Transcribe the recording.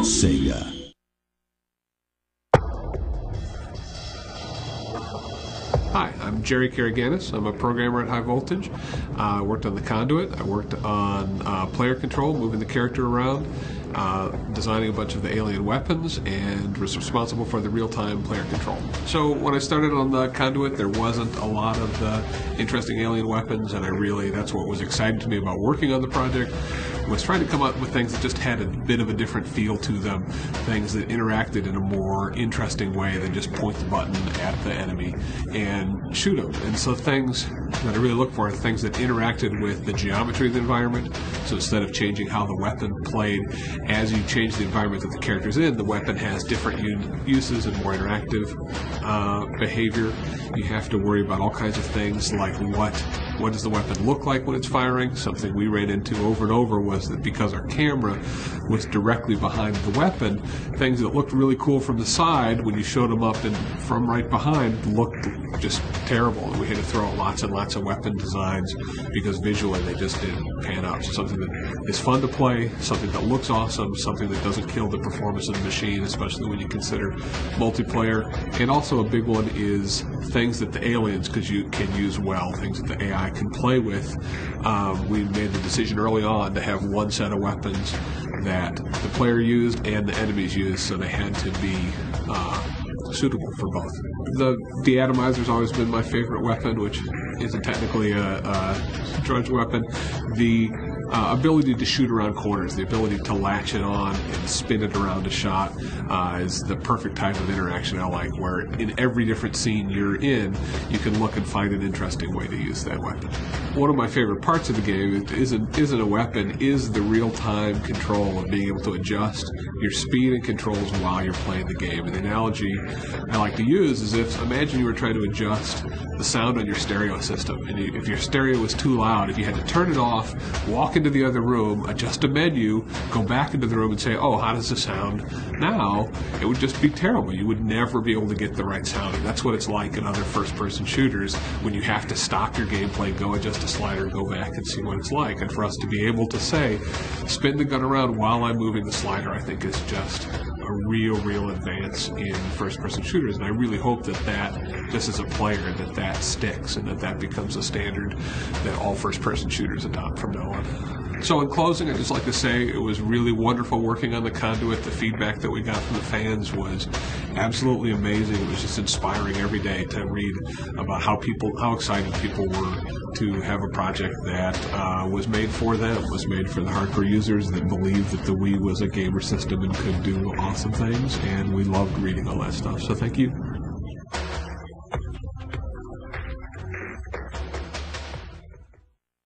Sega. Hi, I'm Jerry Karaganis. I'm a programmer at High Voltage. I worked on the Conduit. I worked on player control, moving the character around, designing a bunch of the alien weapons, and was responsible for the real-time player control. So when I started on the Conduit, there wasn't a lot of the interesting alien weapons, and that's what was exciting to me about working on the project, was trying to come up with things that just had a bit of a different feel to them, things that interacted in a more interesting way than just point the button at the enemy and shoot them. And so things that I really look for are things that interacted with the geometry of the environment. So instead of changing how the weapon played, as you change the environment that the character's in, the weapon has different uses and more interactive behavior. You have to worry about all kinds of things like what does the weapon look like when it's firing. Something we ran into over and over was that because our camera was directly behind the weapon, things that looked really cool from the side, when you showed them up and from right behind, looked just terrible. And we had to throw out lots and lots of weapon designs because visually they just didn't pan out. So something that is fun to play, something that looks awesome, something that doesn't kill the performance of the machine, especially when you consider multiplayer. And also a big one is things that the aliens can use well, things that the AI can play with. We made the decision early on to have one set of weapons that the player used and the enemies used, so they had to be suitable for both. The deatomizer's always been my favorite weapon, which isn't technically a drudge weapon. The ability to shoot around corners, the ability to latch it on and spin it around a shot is the perfect type of interaction I like, where in every different scene you're in, you can look and find an interesting way to use that weapon. One of my favorite parts of the game isn't a weapon, is the real-time control of being able to adjust your speed and controls while you're playing the game. And the analogy I like to use is imagine you were trying to adjust the sound on your stereo system, and if your stereo was too loud, if you had to turn it off, walk into the other room, adjust a menu, go back into the room and say, oh, how does this sound now? It would just be terrible. You would never be able to get the right sound. And that's what it's like in other first-person shooters when you have to stop your gameplay, go adjust a slider, go back and see what it's like. And for us to be able to say, spin the gun around while I'm moving the slider, I think is just a real advance in first-person shooters. And I really hope that just as a player, that sticks and that becomes a standard that all first-person shooters adopt from now on. So in closing, I'd just like to say it was really wonderful working on the Conduit. The feedback that we got from the fans was absolutely amazing. It was just inspiring every day to read about how excited people were to have a project that was made for them, was made for the hardcore users that believed that the Wii was a gamer system and could do awesome things, and we loved reading all that stuff. So thank you.